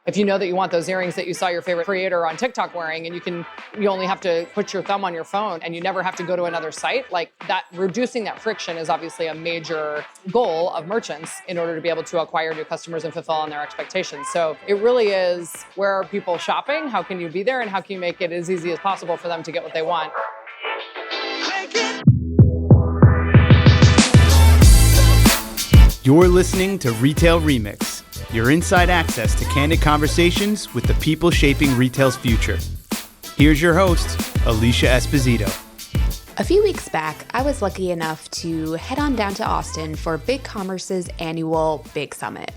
If you know that you want those earrings that you saw your favorite creator on TikTok wearing, and you only have to put your thumb on your phone and you never have to go to another site, like that, reducing that friction is obviously a major goal of merchants in order to be able to acquire new customers and fulfill on their expectations. So it really is, where are people shopping? How can you be there? And how can you make it as easy as possible for them to get what they want? You're listening to Retail Remix, your inside access to candid conversations with the people shaping retail's future. Here's your host, Alicia Esposito. A few weeks back, I was lucky enough to head on down to Austin for BigCommerce's annual Big Summit.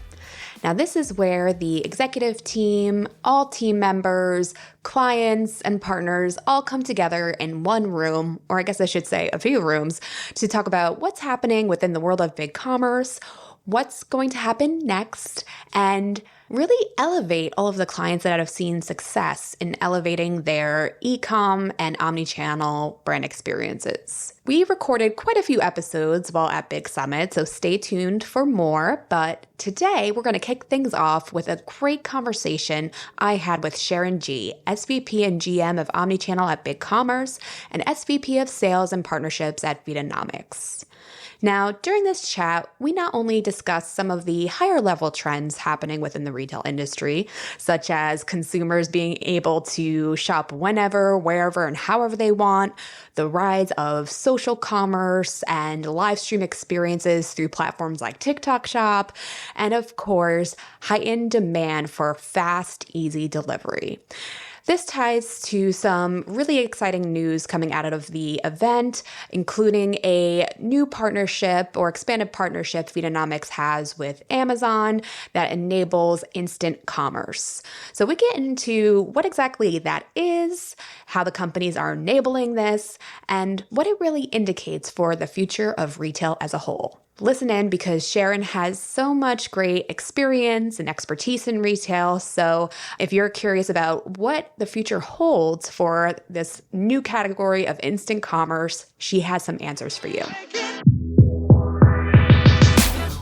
Now, this is where the executive team, all team members, clients, and partners all come together in one room, or I guess I should say a few rooms, to talk about what's happening within the world of BigCommerce, what's going to happen next, and really elevate all of the clients that have seen success in elevating their e-com and omnichannel brand experiences. We recorded quite a few episodes while at Big Summit, so stay tuned for more. But today we're going to kick things off with a great conversation I had with Sharon Gee, SVP and GM of Omnichannel at BigCommerce and SVP of Sales and Partnerships at Feedonomics. Now, during this chat, we not only discussed some of the higher level trends happening within the retail industry, such as consumers being able to shop whenever, wherever, and however they want, the rise of social commerce and live stream experiences through platforms like TikTok Shop, and of course, heightened demand for fast, easy delivery. This ties to some really exciting news coming out of the event, including a new partnership or expanded partnership Feedonomics has with Amazon that enables instant commerce. So we get into what exactly that is, how the companies are enabling this, and what it really indicates for the future of retail as a whole. Listen in, because Sharon has so much great experience and expertise in retail. So if you're curious about what the future holds for this new category of instant commerce, she has some answers for you.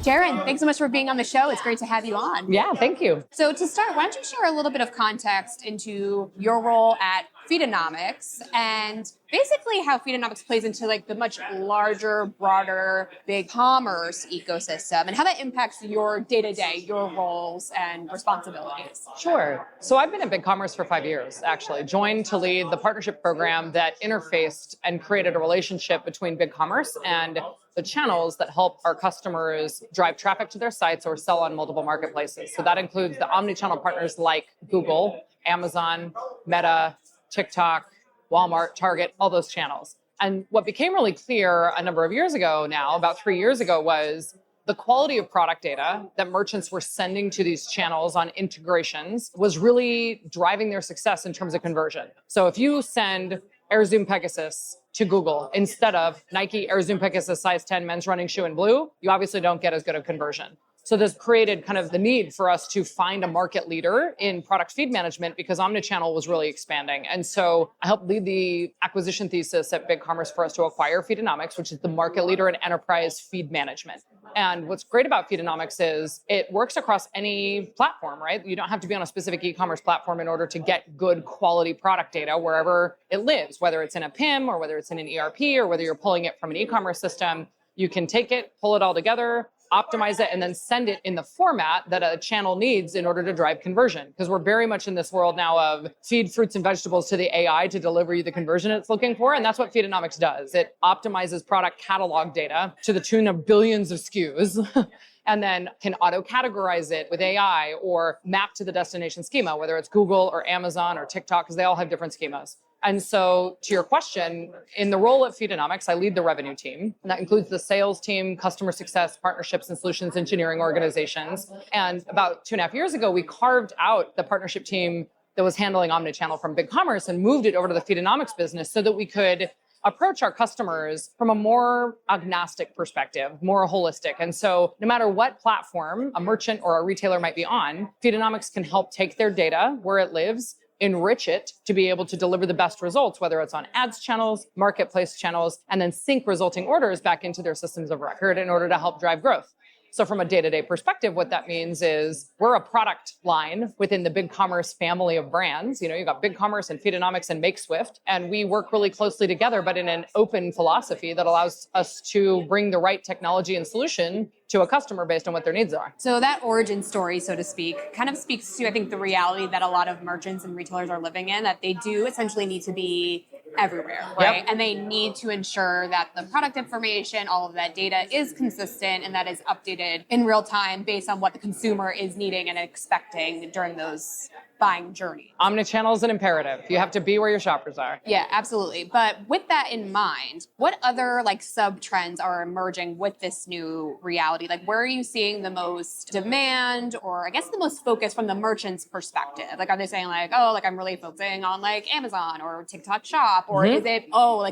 Sharon, thanks so much for being on the show. It's great to have you on. Yeah, thank you. So to start, why don't you share a little bit of context into your role at Feedonomics and basically how Feedonomics plays into like the much larger, broader, big commerce ecosystem and how that impacts your day-to-day, your roles and responsibilities. Sure. So I've been at BigCommerce for 5 years, actually. Joined to lead the partnership program that interfaced and created a relationship between BigCommerce and the channels that help our customers drive traffic to their sites or sell on multiple marketplaces. So that includes the omnichannel partners like Google, Amazon, Meta, TikTok, Walmart, Target, all those channels. And what became really clear a number of years ago now, about 3 years ago, was the quality of product data that merchants were sending to these channels on integrations was really driving their success in terms of conversion. So if you send Air Zoom Pegasus to Google instead of Nike Air Zoom Pegasus size 10 men's running shoe in blue, you obviously don't get as good a conversion. So this created kind of the need for us to find a market leader in product feed management because omnichannel was really expanding. And so I helped lead the acquisition thesis at BigCommerce for us to acquire Feedonomics, which is the market leader in enterprise feed management. And what's great about Feedonomics is it works across any platform, right? You don't have to be on a specific e-commerce platform in order to get good quality product data wherever it lives, whether it's in a PIM or whether it's in an ERP or whether you're pulling it from an e-commerce system. You can take it, pull it all together, optimize it, and then send it in the format that a channel needs in order to drive conversion. Because we're very much in this world now of feed fruits and vegetables to the AI to deliver you the conversion it's looking for. And that's what Feedonomics does. It optimizes product catalog data to the tune of billions of SKUs. And then can auto-categorize it with AI or map to the destination schema, whether it's Google or Amazon or TikTok, because they all have different schemas. And so to your question, in the role at Feedonomics, I lead the revenue team. And that includes the sales team, customer success, partnerships, and solutions engineering organizations. And about 2.5 years ago, we carved out the partnership team that was handling omnichannel from BigCommerce and moved it over to the Feedonomics business so that we could approach our customers from a more agnostic perspective, more holistic. And so no matter what platform a merchant or a retailer might be on, Feedonomics can help take their data where it lives, enrich it to be able to deliver the best results, whether it's on ads channels, marketplace channels, and then sync resulting orders back into their systems of record in order to help drive growth. So from a day-to-day perspective, what that means is we're a product line within the BigCommerce family of brands. You've got BigCommerce and Feedonomics and MakeSwift, and we work really closely together, but in an open philosophy that allows us to bring the right technology and solution to a customer based on what their needs are. So that origin story, so to speak, kind of speaks to, I think, the reality that a lot of merchants and retailers are living in, that they do essentially need to be everywhere, right? Yep. And they need to ensure that the product information, all of that data is consistent and that is updated in real time based on what the consumer is needing and expecting during those buying journey. Omnichannel is an imperative. You have to be where your shoppers are. Yeah, absolutely. But with that in mind, what other sub trends are emerging with this new reality? Where are you seeing the most demand, or I guess the most focus from the merchant's perspective? Are they saying I'm really focusing on Amazon or TikTok Shop, or is it,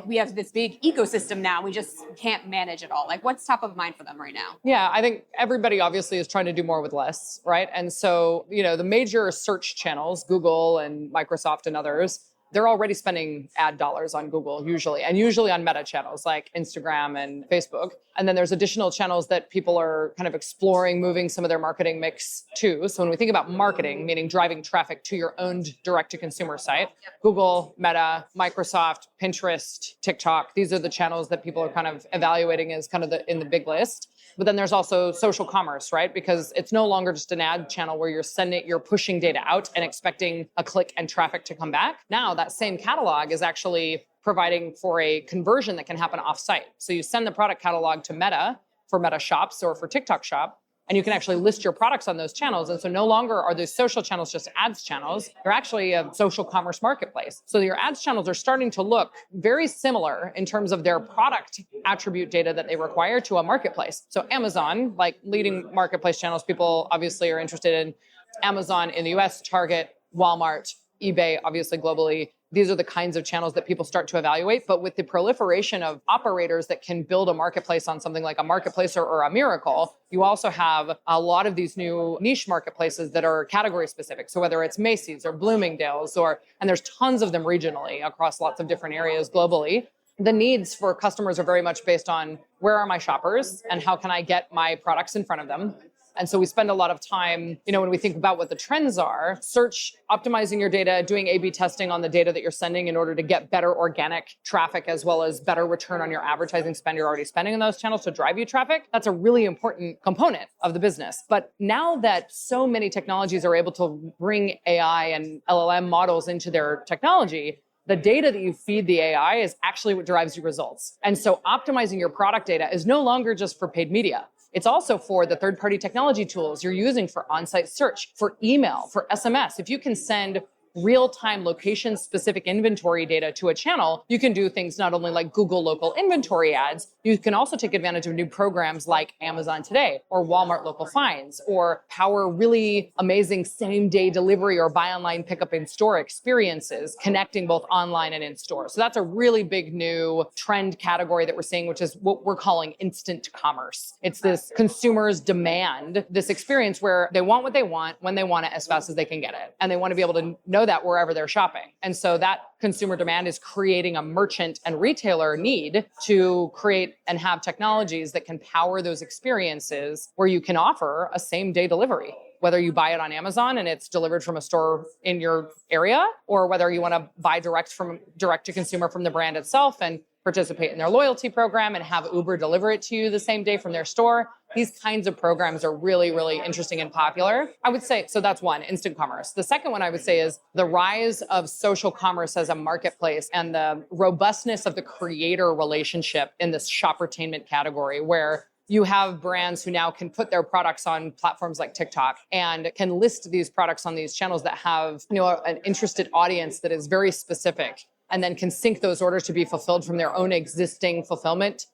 we have this big ecosystem now, we just can't manage it all? What's top of mind for them right now? Yeah, I think everybody obviously is trying to do more with less, right? And so, the major search channels, Google and Microsoft and others, they're already spending ad dollars on Google usually on meta channels like Instagram and Facebook. And then there's additional channels that people are kind of exploring moving some of their marketing mix to. So when we think about marketing, meaning driving traffic to your own direct-to-consumer site, Google, Meta, Microsoft, Pinterest, TikTok, these are the channels that people are kind of evaluating as kind of in the big list. But then there's also social commerce, right? Because it's no longer just an ad channel where you're pushing data out and expecting a click and traffic to come back. Now that same catalog is actually providing for a conversion that can happen off-site. So you send the product catalog to Meta for Meta Shops or for TikTok Shop, and you can actually list your products on those channels. And so no longer are those social channels just ads channels. They're actually a social commerce marketplace. So your ads channels are starting to look very similar in terms of their product attribute data that they require to a marketplace. So Amazon, leading marketplace channels, people obviously are interested in Amazon in the US, Target, Walmart, eBay, obviously globally. These are the kinds of channels that people start to evaluate. But with the proliferation of operators that can build a marketplace on something like a Marketplace or a Miracle, you also have a lot of these new niche marketplaces that are category specific. So whether it's Macy's or Bloomingdale's, and there's tons of them regionally across lots of different areas globally, the needs for customers are very much based on where are my shoppers and how can I get my products in front of them. And so we spend a lot of time, when we think about what the trends are, search, optimizing your data, doing A/B testing on the data that you're sending in order to get better organic traffic as well as better return on your advertising spend you're already spending in those channels to drive you traffic. That's a really important component of the business. But now that so many technologies are able to bring AI and LLM models into their technology, the data that you feed the AI is actually what drives your results. And so optimizing your product data is no longer just for paid media. It's also for the third-party technology tools you're using for on-site search, for email, for SMS. If you can send real-time location-specific inventory data to a channel, you can do things not only like Google local inventory ads, you can also take advantage of new programs like Amazon Today or Walmart Local Finds, or power really amazing same-day delivery or buy online, pickup in-store experiences, connecting both online and in-store. So that's a really big new trend category that we're seeing, which is what we're calling instant commerce. It's this consumers demand this experience where they want what they want, when they want it, as fast as they can get it. And they want to be able to know that wherever they're shopping. And so that consumer demand is creating a merchant and retailer need to create and have technologies that can power those experiences where you can offer a same day delivery, whether you buy it on Amazon and it's delivered from a store in your area, or whether you want to buy direct to consumer from the brand itself and participate in their loyalty program and have Uber deliver it to you the same day from their store. These kinds of programs are really, really interesting and popular. I would say, so that's one, instant commerce. The second one I would say is the rise of social commerce as a marketplace and the robustness of the creator relationship in this shoppertainment category, where you have brands who now can put their products on platforms like TikTok and can list these products on these channels that have, an interested audience that is very specific, and then can sync those orders to be fulfilled from their own existing fulfillment,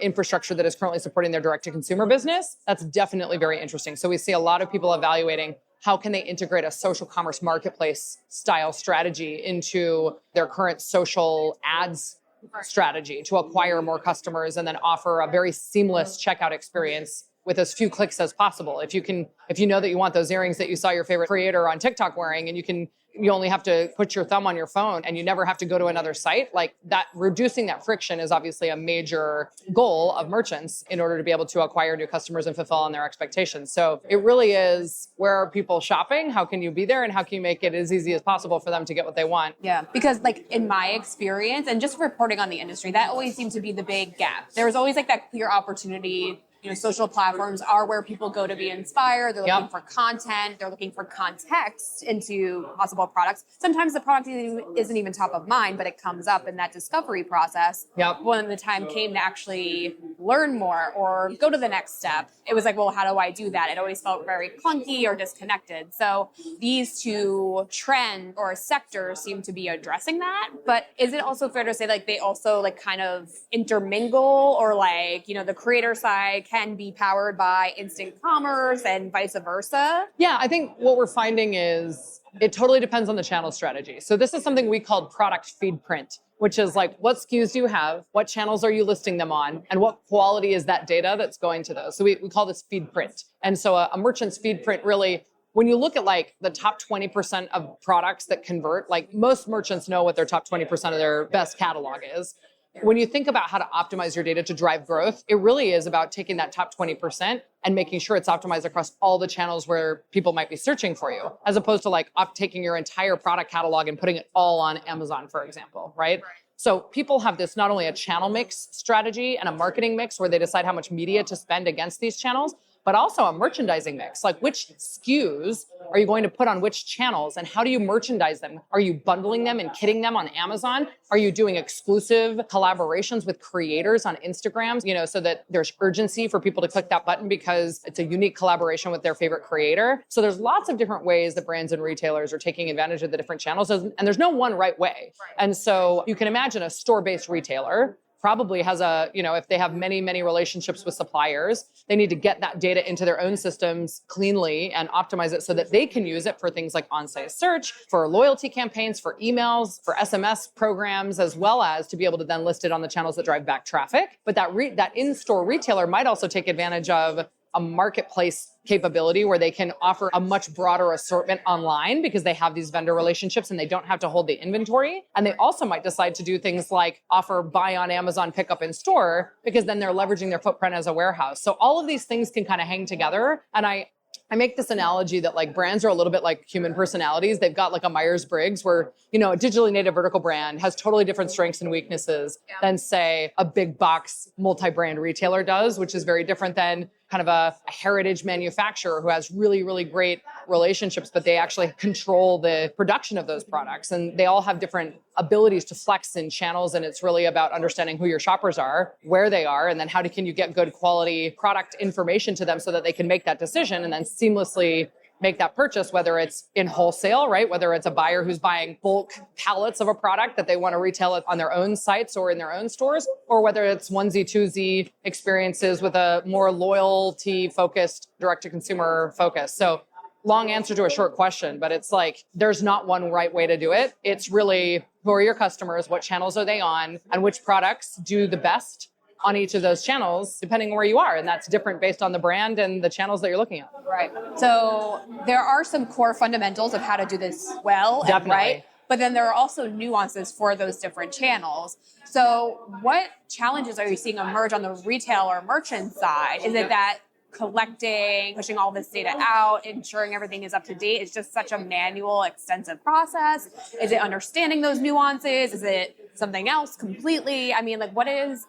infrastructure that is currently supporting their direct-to-consumer business. That's definitely very interesting. So we see a lot of people evaluating how can they integrate a social commerce marketplace style strategy into their current social ads strategy to acquire more customers and then offer a very seamless checkout experience with as few clicks as possible. If you know that you want those earrings that you saw your favorite creator on TikTok wearing, and you only have to put your thumb on your phone and you never have to go to another site, like that, reducing that friction is obviously a major goal of merchants in order to be able to acquire new customers and fulfill on their expectations. So it really is, where are people shopping? How can you be there? And how can you make it as easy as possible for them to get what they want? Yeah, because like in my experience and just reporting on the industry, that always seemed to be the big gap. There was always like that clear opportunity. Social platforms are where people go to be inspired. They're looking for content. They're looking for context into possible products. Sometimes the product isn't even top of mind, but it comes up in that discovery process. When the time came to actually learn more or go to the next step, it was like, well, how do I do that? It always felt very clunky or disconnected. So these two trends or sectors seem to be addressing that. But is it also fair to say like they also like kind of intermingle, or like, the creator side can be powered by instant commerce and vice versa? Yeah, I think what we're finding is it totally depends on the channel strategy. So this is something we called product feed print, which is like, what SKUs do you have? What channels are you listing them on? And what quality is that data that's going to those? So we call this feed print. And so a merchant's feed print really, when you look at like the top 20% of products that convert, like most merchants know what their top 20% of their best catalog is. When you think about how to optimize your data to drive growth, it really is about taking that top 20% and making sure it's optimized across all the channels where people might be searching for you, as opposed to like taking your entire product catalog and putting it all on Amazon, for example, right? So people have this, not only a channel mix strategy and a marketing mix where they decide how much media to spend against these channels, but also a merchandising mix. Like, which SKUs are you going to put on which channels, and how do you merchandise them? Are you bundling them and kitting them on Amazon? Are you doing exclusive collaborations with creators on Instagram, so that there's urgency for people to click that button because it's a unique collaboration with their favorite creator? So there's lots of different ways that brands and retailers are taking advantage of the different channels, and there's no one right way. And so you can imagine a store-based retailer probably has if they have many, many relationships with suppliers, they need to get that data into their own systems cleanly and optimize it so that they can use it for things like on-site search, for loyalty campaigns, for emails, for SMS programs, as well as to be able to then list it on the channels that drive back traffic. But that in-store retailer might also take advantage of a marketplace capability where they can offer a much broader assortment online because they have these vendor relationships and they don't have to hold the inventory. And they also might decide to do things like offer buy on Amazon, pick up in store, because then they're leveraging their footprint as a warehouse. So all of these things can kind of hang together. And I make this analogy that like brands are a little bit like human personalities. They've got like a Myers-Briggs where, a digitally native vertical brand has totally different strengths and weaknesses than, say, a big box multi-brand retailer does, which is very different than kind of a heritage manufacturer who has really, really great relationships, but they actually control the production of those products. And they all have different abilities to flex in channels. And it's really about understanding who your shoppers are, where they are, and then how can you get good quality product information to them so that they can make that decision and then seamlessly make that purchase, whether it's in wholesale, right? Whether it's a buyer who's buying bulk pallets of a product that they want to retail it on their own sites or in their own stores, or whether it's onesie, twosie experiences with a more loyalty focused, direct to consumer focus. So long answer to a short question, but it's like, there's not one right way to do it. It's really, who are your customers? What channels are they on? And which products do the best on each of those channels, depending on where you are. And that's different based on the brand and the channels that you're looking at. Right. So there are some core fundamentals of how to do this well. Definitely. Right? But then there are also nuances for those different channels. So what challenges are you seeing emerge on the retail or merchant side? Is it that collecting, pushing all this data out, ensuring everything is up to date? It's just such a manual, extensive process. Is it understanding those nuances? Is it something else completely? I mean, like, what is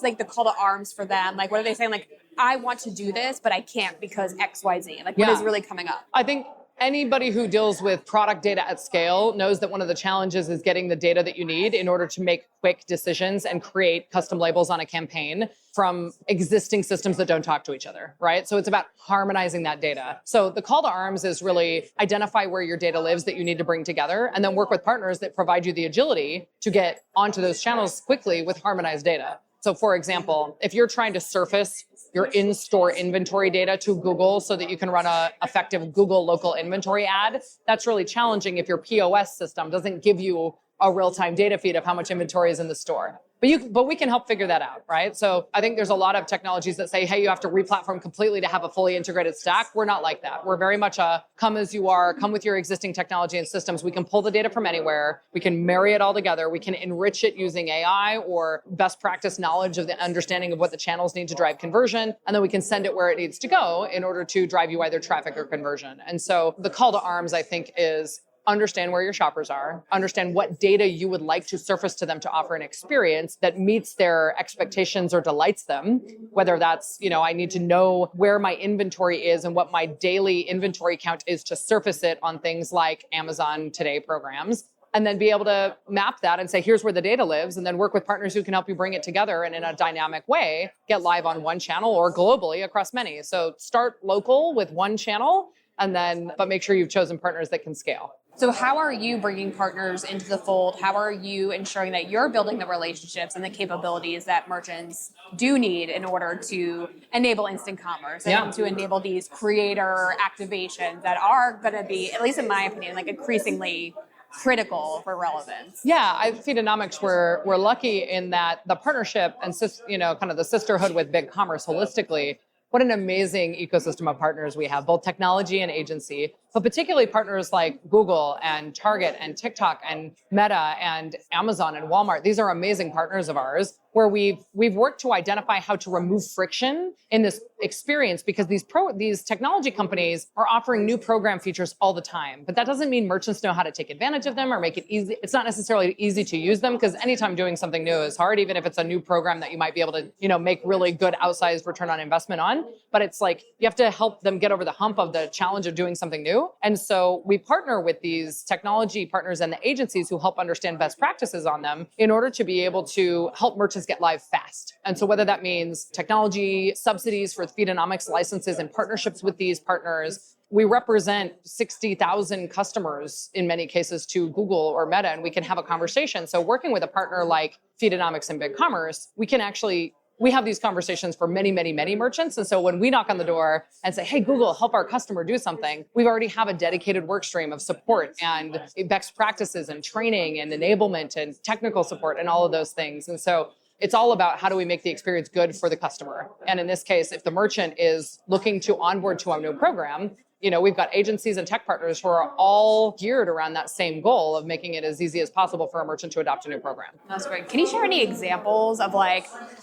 like the call to arms for them? Like, what are they saying? Like, I want to do this, but I can't because X, Y, Z. Like, what is really coming up? I think anybody who deals with product data at scale knows that one of the challenges is getting the data that you need in order to make quick decisions and create custom labels on a campaign from existing systems that don't talk to each other, right? So it's about harmonizing that data. So the call to arms is really identify where your data lives that you need to bring together, and then work with partners that provide you the agility to get onto those channels quickly with harmonized data. So for example, if you're trying to surface your in-store inventory data to Google so that you can run an effective Google local inventory ad, that's really challenging if your POS system doesn't give you a real-time data feed of how much inventory is in the store. But we can help figure that out, right? So I think there's a lot of technologies that say, hey, you have to re-platform completely to have a fully integrated stack. We're not like that. We're very much a come as you are, come with your existing technology and systems. We can pull the data from anywhere. We can marry it all together. We can enrich it using AI or best practice knowledge of the understanding of what the channels need to drive conversion. And then we can send it where it needs to go in order to drive you either traffic or conversion. And so the call to arms, I think, is understand where your shoppers are, understand what data you would like to surface to them to offer an experience that meets their expectations or delights them, whether that's, I need to know where my inventory is and what my daily inventory count is to surface it on things like Amazon Today programs, and then be able to map that and say, here's where the data lives, and then work with partners who can help you bring it together and in a dynamic way, get live on one channel or globally across many. So start local with one channel, but make sure you've chosen partners that can scale. So how are you bringing partners into the fold? How are you ensuring that you're building the relationships and the capabilities that merchants do need in order to enable instant commerce and to enable these creator activations that are going to be, at least in my opinion, like increasingly critical for relevance? Yeah, Feedonomics, we're lucky in that the partnership and kind of the sisterhood with Big Commerce holistically. What an amazing ecosystem of partners we have, both technology and agency, but particularly partners like Google and Target and TikTok and Meta and Amazon and Walmart. These are amazing partners of ours where we've worked to identify how to remove friction in this experience, because these technology companies are offering new program features all the time. But that doesn't mean merchants know how to take advantage of them or make it easy. It's not necessarily easy to use them, because anytime doing something new is hard, even if it's a new program that you might be able to, make really good outsized return on investment on. But it's like you have to help them get over the hump of the challenge of doing something new. And so we partner with these technology partners and the agencies who help understand best practices on them in order to be able to help merchants get live fast. And so whether that means technology subsidies for Feedonomics licenses and partnerships with these partners, we represent 60,000 customers in many cases to Google or Meta, and we can have a conversation. So working with a partner like Feedonomics and BigCommerce, we have these conversations for many, many, many merchants. And so when we knock on the door and say, hey, Google, help our customer do something, we've already have a dedicated work stream of support and best practices and training and enablement and technical support and all of those things. And so it's all about how do we make the experience good for the customer. And in this case, if the merchant is looking to onboard to a new program, we've got agencies and tech partners who are all geared around that same goal of making it as easy as possible for a merchant to adopt a new program. That's great. Can you share any examples of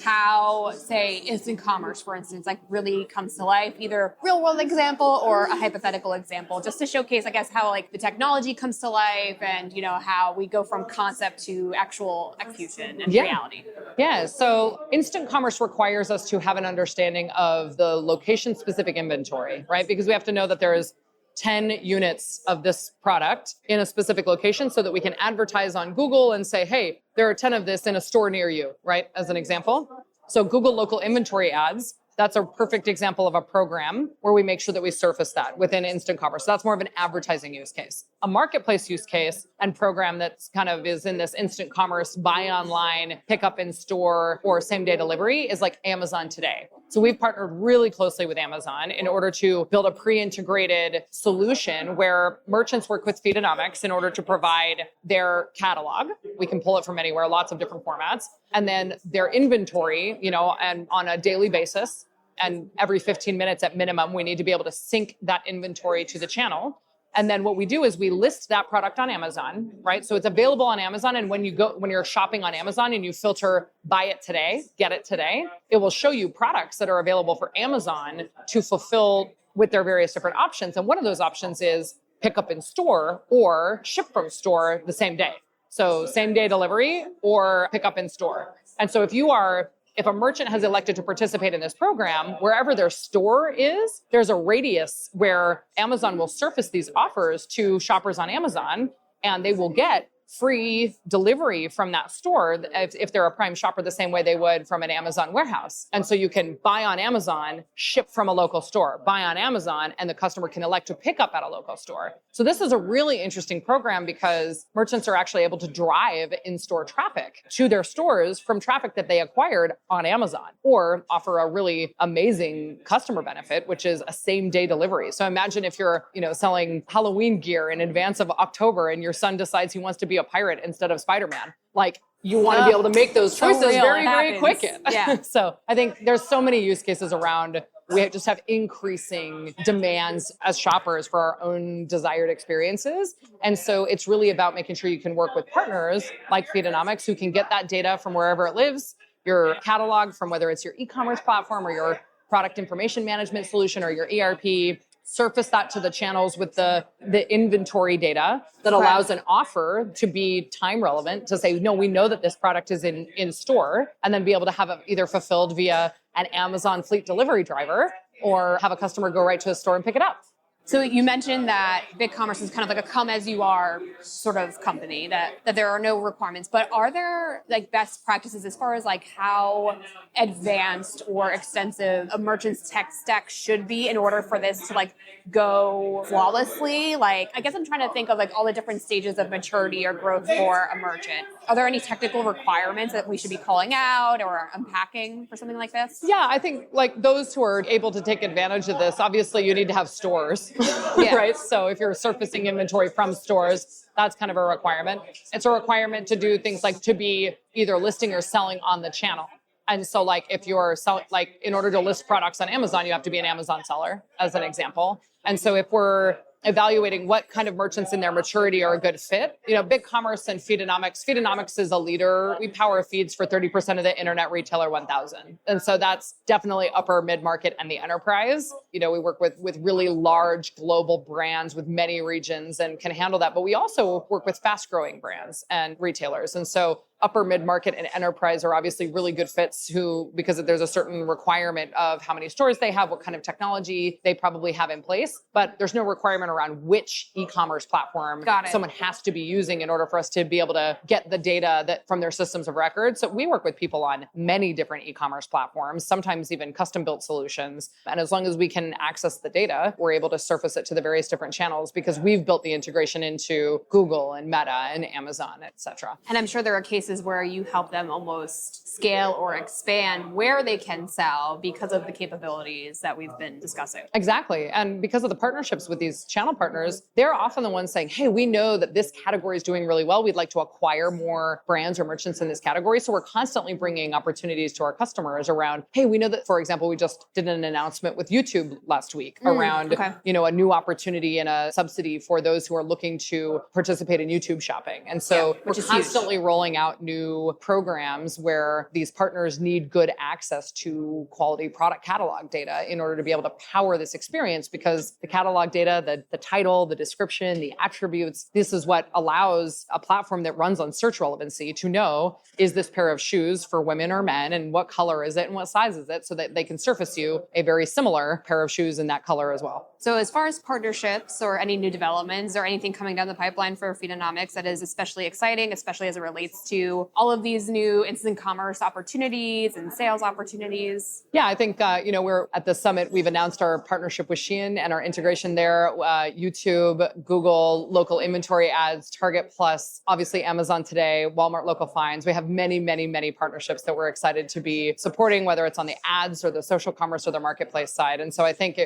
how, say, instant commerce, for instance, really comes to life, either real world example or a hypothetical example, just to showcase, I guess, how the technology comes to life and, how we go from concept to actual execution and reality? Yeah. So instant commerce requires us to have an understanding of the location specific inventory, right? Because we have to know that there's 10 units of this product in a specific location so that we can advertise on Google and say, hey, there are 10 of this in a store near you, right? As an example. So Google local inventory ads, that's a perfect example of a program where we make sure that we surface that within instant commerce. So that's more of an advertising use case. A marketplace use case and program that's kind of is in this instant commerce, buy online, pick up in store, or same day delivery is like Amazon Today. So we've partnered really closely with Amazon in order to build a pre-integrated solution where merchants work with Feedonomics in order to provide their catalog. We can pull it from anywhere, lots of different formats. And then their inventory, and on a daily basis, and every 15 minutes at minimum, we need to be able to sync that inventory to the channel. And then what we do is we list that product on Amazon, right? So it's available on Amazon. And when you're shopping on Amazon and you filter buy it today, get it today, it will show you products that are available for Amazon to fulfill with their various different options. And one of those options is pick up in store or ship from store the same day. So same day delivery or pick up in store. And so if a merchant has elected to participate in this program, wherever their store is, there's a radius where Amazon will surface these offers to shoppers on Amazon, and they will get free delivery from that store if they're a Prime shopper the same way they would from an Amazon warehouse. And so you can buy on Amazon, ship from a local store, buy on Amazon, and the customer can elect to pick up at a local store. So this is a really interesting program because merchants are actually able to drive in-store traffic to their stores from traffic that they acquired on Amazon, or offer a really amazing customer benefit, which is a same-day delivery. So imagine if you're, selling Halloween gear in advance of October and your son decides he wants to be be a pirate instead of Spider-Man. Like, you want to be able to make those choices very quick. Yeah. So I think there's so many use cases around. We just have increasing demands as shoppers for our own desired experiences. And so it's really about making sure you can work with partners like Feedonomics who can get that data from wherever it lives, your catalog from whether it's your e-commerce platform or your product information management solution or your ERP, surface that to the channels with the inventory data that allows an offer to be time relevant, to say, no, we know that this product is in store, and then be able to have it either fulfilled via an Amazon fleet delivery driver or have a customer go right to a store and pick it up. So you mentioned that BigCommerce is kind of like a come as you are sort of company, that there are no requirements, but are there like best practices as far as like how advanced or extensive a merchant's tech stack should be in order for this to like go flawlessly? Like, I guess I'm trying to think of like all the different stages of maturity or growth for a merchant. Are there any technical requirements that we should be calling out or unpacking for something like this? Yeah, I think like those who are able to take advantage of this, obviously you need to have stores, right? So if you're surfacing inventory from stores, that's kind of a requirement. It's a requirement to do things like to be either listing or selling on the channel. And so like if you're selling, like in order to list products on Amazon, you have to be an Amazon seller as an example. And so if we're evaluating what kind of merchants in their maturity are a good fit. BigCommerce and Feedonomics. Feedonomics is a leader. We power feeds for 30% of the Internet Retailer 1000. And so that's definitely upper mid-market and the enterprise. We work with really large global brands with many regions and can handle that. But we also work with fast-growing brands and retailers. And so upper mid-market and enterprise are obviously really good fits because there's a certain requirement of how many stores they have, what kind of technology they probably have in place, but there's no requirement around which e-commerce platform someone has to be using in order for us to be able to get the data from their systems of record. So we work with people on many different e-commerce platforms, sometimes even custom-built solutions. And as long as we can access the data, we're able to surface it to the various different channels because we've built the integration into Google and Meta and Amazon, et cetera. And I'm sure there are cases where you help them almost scale or expand where they can sell because of the capabilities that we've been discussing. Exactly. And because of the partnerships with these channel partners, they're often the ones saying, hey, we know that this category is doing really well. We'd like to acquire more brands or merchants in this category. So we're constantly bringing opportunities to our customers around, hey, we know that, for example, we just did an announcement with YouTube last week around, a new opportunity and a subsidy for those who are looking to participate in YouTube shopping. And so we're constantly rolling out new programs where these partners need good access to quality product catalog data in order to be able to power this experience, because the catalog data, the title, the description, the attributes, this is what allows a platform that runs on search relevancy to know, is this pair of shoes for women or men, and what color is it and what size is it, so that they can surface you a very similar pair of shoes in that color as well. So as far as partnerships or any new developments or anything coming down the pipeline for Feedonomics that is especially exciting, especially as it relates to all of these new instant commerce opportunities and sales opportunities? Yeah, I think, we're at the summit, we've announced our partnership with Shein and our integration there, YouTube, Google, local inventory ads, Target Plus, obviously Amazon today, Walmart local finds. We have many, many, many partnerships that we're excited to be supporting, whether it's on the ads or the social commerce or the marketplace side. And so I think,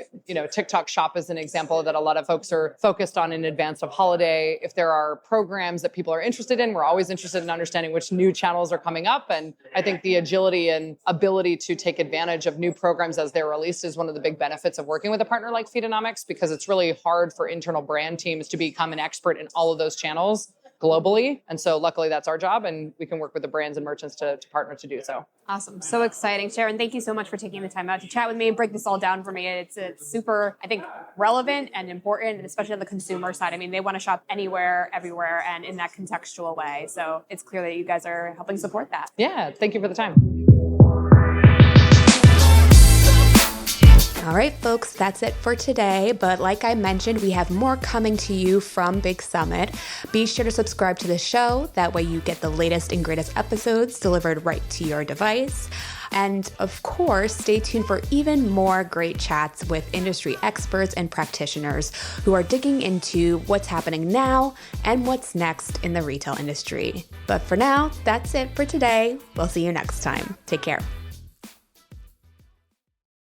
TikTok Shop is an example that a lot of folks are focused on in advance of holiday. If there are programs that people are interested in, we're always interested in understanding which new channels are coming up. And I think the agility and ability to take advantage of new programs as they're released is one of the big benefits of working with a partner like Feedonomics, because it's really hard for internal brand teams to become an expert in all of those channels globally. And so luckily that's our job, and we can work with the brands and merchants to partner to do so. Awesome. So exciting. Sharon, thank you so much for taking the time out to chat with me and break this all down for me. It's super, I think, relevant and important, and especially on the consumer side. I mean, they want to shop anywhere, everywhere, and in that contextual way. So it's clear that you guys are helping support that. Yeah. Thank you for the time. All right, folks, that's it for today. But like I mentioned, we have more coming to you from Big Summit. Be sure to subscribe to the show. That way you get the latest and greatest episodes delivered right to your device. And of course, stay tuned for even more great chats with industry experts and practitioners who are digging into what's happening now and what's next in the retail industry. But for now, that's it for today. We'll see you next time. Take care.